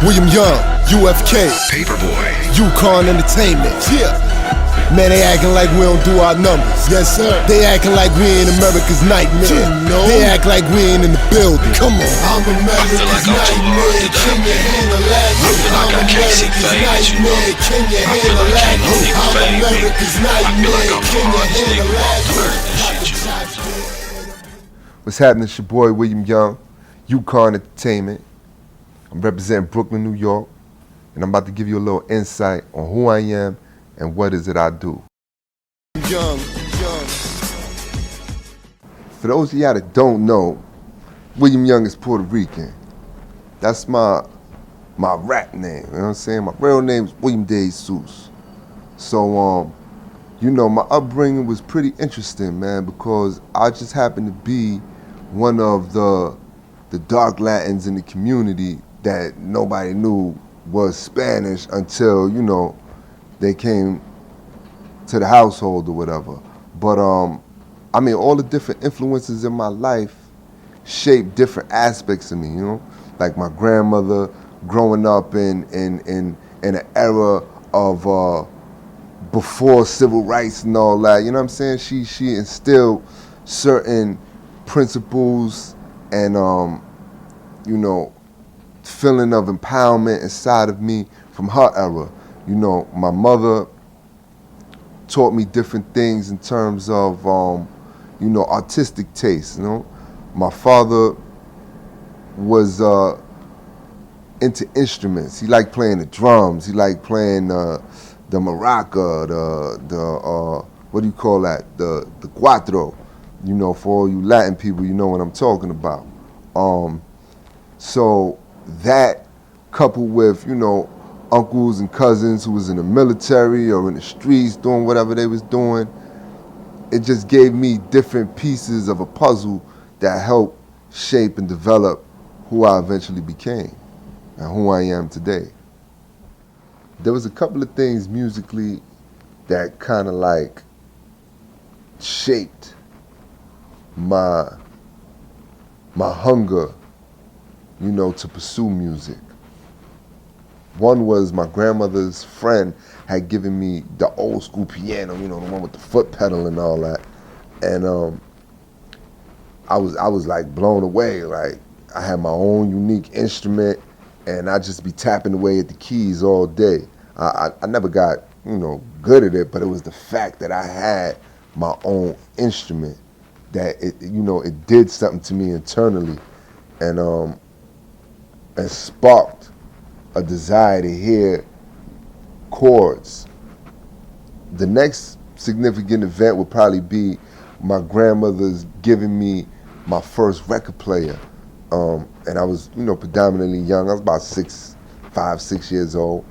William Young, UFK, Paperboy, Yukon Entertainment. Yeah. Man, they acting like we don't do our numbers. Yes, sir. They acting like we ain't America's nightmare. You know. They act like we ain't in the building. Come on. I'm America's nightmare. Can you handle that? I'm America's nightmare. Can you handle that? I'm America's nightmare. Can you handle that? What's happening? It's your boy William Young, Yukon Entertainment. I'm representing Brooklyn, New York, and I'm about to give you a little insight on who I am and what is it I do. Young. For those of y'all that don't know, William Young is Puerto Rican. That's my rap name, you know what I'm saying? My real name is William De Jesus. So, my upbringing was pretty interesting, man, because I just happened to be one of the dark Latins in the community that nobody knew was Spanish until, they came to the household or whatever. But all the different influences in my life shaped different aspects of me, like my grandmother growing up in an era of before civil rights and all that, you know what I'm saying? She instilled certain principles and feeling of empowerment inside of me from her era. My mother taught me different things in terms of, artistic taste, My father was into instruments. He liked playing the drums. He liked playing the maraca, the what do you call that? The cuatro. For all you Latin people, you know what I'm talking about. So that coupled with, uncles and cousins who was in the military or in the streets doing whatever they was doing, it just gave me different pieces of a puzzle that helped shape and develop who I eventually became and who I am today. There was a couple of things musically that kind of like shaped my hunger, to pursue music. One was my grandmother's friend had given me the old school piano, the one with the foot pedal and all that. And I was like blown away. Like I had my own unique instrument and I just be tapping away at the keys all day. I never got, good at it, but it was the fact that I had my own instrument that it did something to me internally and sparked a desire to hear chords. The next significant event would probably be my grandmother's giving me my first record player. And I was, predominantly young. I was about 5, 6 years old.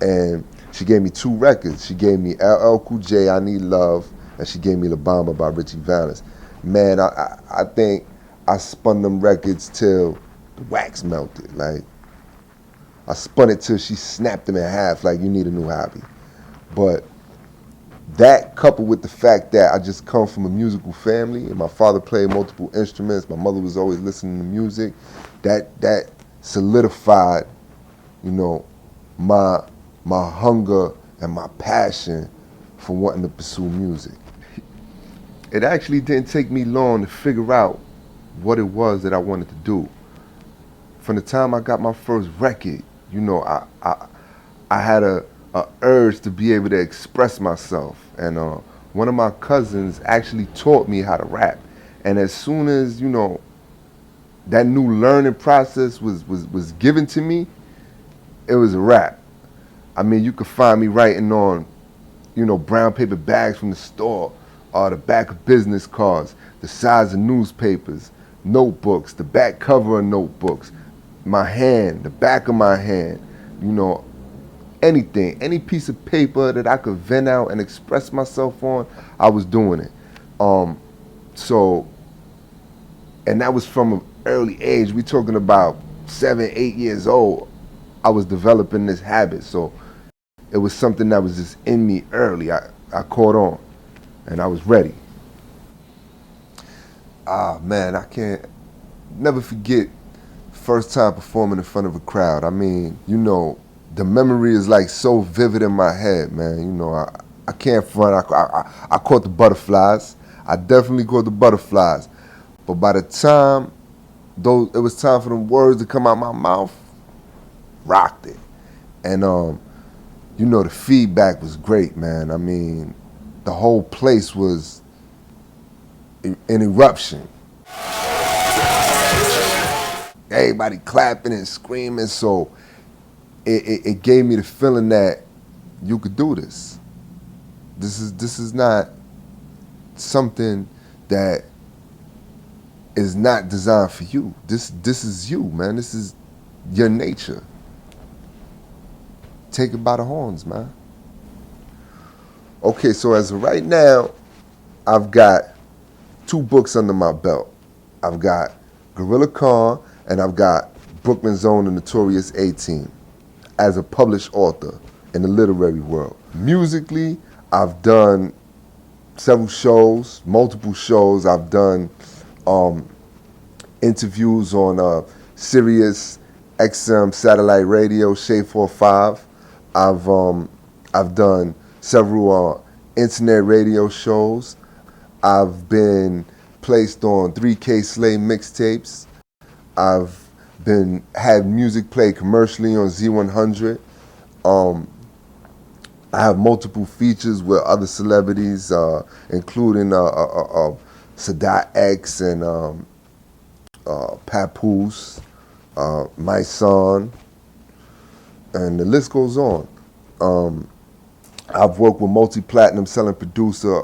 And she gave me 2 records. She gave me LL Cool J, I Need Love, and she gave me La Bamba by Richie Valens. Man, I think I spun them records till the wax melted. Like, I spun it till she snapped them in half like you need a new hobby. But that coupled with the fact that I just come from a musical family and my father played multiple instruments, my mother was always listening to music, that solidified, my hunger and my passion for wanting to pursue music. It actually didn't take me long to figure out what it was that I wanted to do. From the time I got my first record, I had a urge to be able to express myself. And one of my cousins actually taught me how to rap. And as soon as, that new learning process was given to me, it was a rap. I mean, you could find me writing on, brown paper bags from the store, or the back of business cards, the sides of newspapers, notebooks, the back cover of notebooks, my hand, the back of my hand, anything, any piece of paper that I could vent out and express myself on, I was doing it. And that was from an early age. We talking about 7, 8 years old. I was developing this habit. So it was something that was just in me early. I caught on and I was ready. Man, I can't never forget first time performing in front of a crowd. I mean, you know, the memory is like so vivid in my head, man. You know, I can't front. I caught the butterflies. I definitely caught the butterflies. But by the time it was time for them words to come out my mouth, rocked it. And you know, the feedback was great, man. I mean, the whole place was an eruption. Everybody clapping and screaming, so it gave me the feeling that you could do this. This is not something that is not designed for you. This is you, man. This is your nature. Take it by the horns, man. Okay, so as of right now, I've got 2 books under my belt. I've got Gorilla Khan and I've got Brooklyn's Own and Notorious A-Team as a published author in the literary world. Musically, I've done several shows, multiple shows. I've done interviews on Sirius XM satellite radio, Shade 45. I've done several internet radio shows. I've been placed on 3K Slay mixtapes. I've had music played commercially on Z100. I have multiple features with other celebrities, including Sadat X and Papoose, my son, and the list goes on. I've worked with multi-platinum selling producer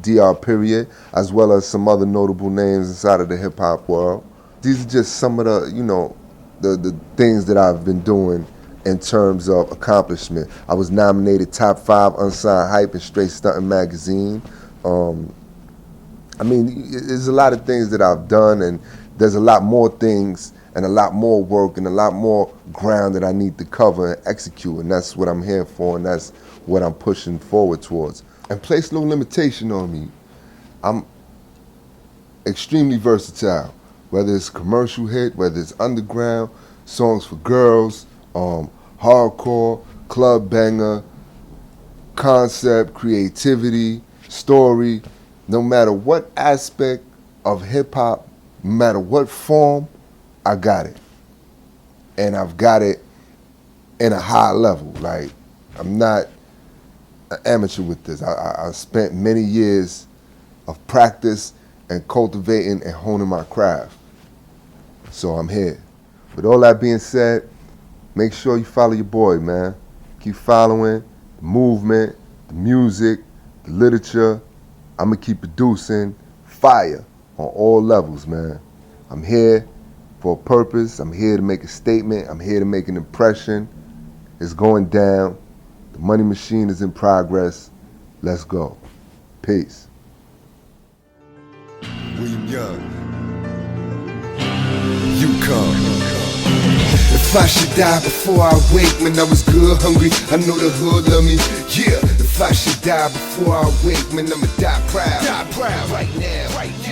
DR Period, as well as some other notable names inside of the hip-hop world. These are just some of the, you know, the things that I've been doing in terms of accomplishment. I was nominated top 5 unsigned hype in Straight Stuntin' magazine. I mean, there's a lot of things that I've done, and there's a lot more things and a lot more work and a lot more ground that I need to cover and execute, and that's what I'm here for, and that's what I'm pushing forward towards. And place no limitation on me. I'm extremely versatile, whether it's commercial hit, whether it's underground, songs for girls, hardcore, club banger, concept, creativity, story. No matter what aspect of hip hop, no matter what form, I got it. And I've got it in a high level. Like, I'm not an amateur with this. I spent many years of practice and cultivating and honing my craft. So I'm here. With all that being said, make sure you follow your boy, man. Keep following the movement, the music, the literature. I'm gonna keep producing fire on all levels, man. I'm here for a purpose. I'm here to make a statement. I'm here to make an impression. It's going down. The money machine is in progress. Let's go. Peace. William Young, you come. If I should die before I wake, man, I was good, hungry. I know the hood love me. Yeah. If I should die before I wake, man, I'ma die proud. Die proud right now. Right now.